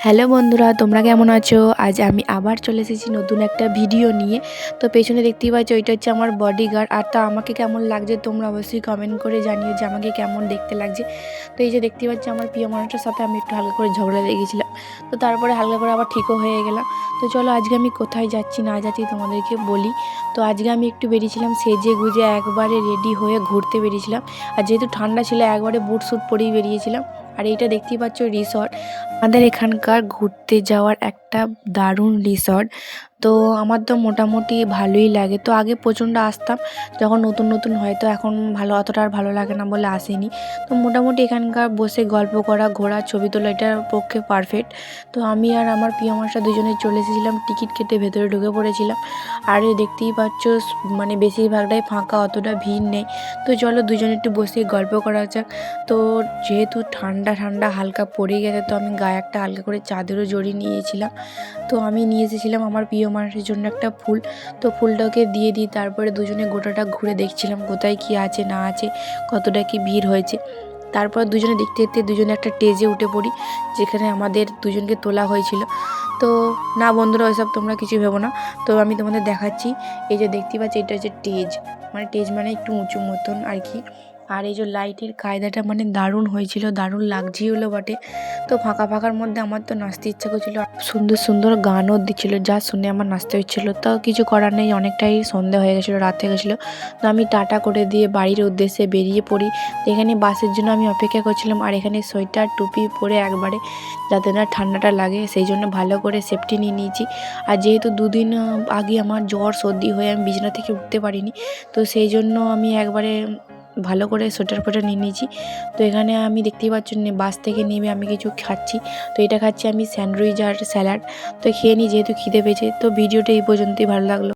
Hello বন্ধুরা, তোমরা কেমন আছো? আজ আমি আবার চলে এসেছি নতুন একটা ভিডিও নিয়ে। তো পেছনে দেখতেই পাচ্ছ, এটা হচ্ছে আমার বডিগার্ড। আর তা আমাকে কেমন লাগছে তোমরা অবশ্যই কমেন্ট করে জানিও যে আমাকে কেমন দেখতে লাগছে। তো এই যে দেখতেই পাচ্ছ, আমার প্রিয় মানুষটার সাথে আমি একটু হালকা করে ঝগড়া লেগেছিলাম। তো তারপরে হালকা করে আবার ঠিকও হয়ে গেলাম। তো চলো আজকে আমি কোথায় যাচ্ছি না যাচ্ছি তোমাদেরকে বলি। তো আজকে আমি একটু বেরিয়েছিলাম সেজে গুজে একবারে রেডি হয়ে ঘুরতে বেরিয়েছিলাম। আর যেহেতু ঠান্ডা ছিল একবারে বুট স্যুট পরেই বেরিয়েছিলাম। আর এইটা দেখতেই পাচ্ছ রিসর্ট, আমাদের এখানকার ঘুরতে যাওয়ার একটা দারুণ রিসর্ট। তো আমার তো মোটামুটি ভালোই লাগে। তো আগে প্রচণ্ড আসতাম যখন নতুন নতুন হয়, তো এখন অতটা আর ভালো লাগে না বলে আসিনি। তো মোটামুটি এখানকার বসে গল্প করা, ঘোরা, ছবি তোলা এটার পক্ষে পারফেক্ট। তো আমি আর আমার প্রিয় মানুষটা দুজনে চলে এসেছিলাম, টিকিট কেটে ভেতরে ঢুকে পড়েছিলাম। আর দেখতেই পাচ্ছ মানে বেশিরভাগটাই ফাঁকা, অতটা ভিড় নেই। তো চলো দুজনে একটু বসে গল্প করা যাক। তো যেহেতু ঠান্ডা ঠান্ডা হালকা পড়ে গেছে, তো আমি গায়ে একটা হালকা করে চাদরও জড়িয়ে নিয়েছিলাম। তো আমি নিয়ে এসেছিলাম আমার প্রিয় মানুষের জন্য একটা ফুল। তো ফুলটাকে দিয়ে দিই, তারপরে দুজনে গোটাটা ঘুরে দেখছিলাম কোথায় কি আছে না আছে, কতটা কি ভিড় হয়েছে। তারপর দুজনে দেখতে দেখতে দুজনে একটা স্টেজে উঠে পড়ি, যেখানে আমাদের দুজনকে তোলা হয়েছিল। তো না বন্ধুরা, ওইসব তোমরা কিছু ভেবো না। তো আমি তোমাদের দেখাচ্ছি। এই যে দেখতে পাচ্ছি, এটা হচ্ছে স্টেজ। মানে স্টেজ মানে একটু উঁচু মতন আর কি। আর এই যে লাইটের কায়দাটা মানে দারুণ হয়েছিল, দারুণ লাগছিলো বটে। তো ফাঁকা ফাঁকার মধ্যে আমার তো নাচতে ইচ্ছা করছিলো, সুন্দর সুন্দর গানও দিচ্ছিলো, যা শুনে আমার নাচতে হচ্ছিলো। তো কিছু করার নেই, অনেকটাই সন্ধ্যা হয়ে গেছিলো, রাত হয়ে গেছিলো। তো আমি টাটা করে দিয়ে বাড়ির উদ্দেশ্যে বেরিয়ে পড়ি। এখানে বাসের জন্য আমি অপেক্ষা করছিলাম। আর এখানে সোয়েটার টুপি পরে একবারে, যাতে না ঠান্ডাটা লাগে সেই জন্য ভালো করে সেফটি নিয়ে নিয়েছি। আর যেহেতু দুদিন আগে আমার জ্বর সর্দি হয়ে আমি বিছানা থেকে উঠতে পারিনি, তো সেই জন্য আমি একবারে ভালো করে সোয়েটার ফোটার নিয়ে নিয়েছি। তো এখানে আমি দেখতেই পাচ্ছি বাস থেকে নেমে আমি কিছু খাচ্ছি। তো এটা খাচ্ছি আমি স্যান্ডউইচ আর স্যালাড। তো খেয়ে নিই যেহেতু খিদে পেয়েছে। তো ভিডিওটা এই পর্যন্তই, ভালো লাগলো।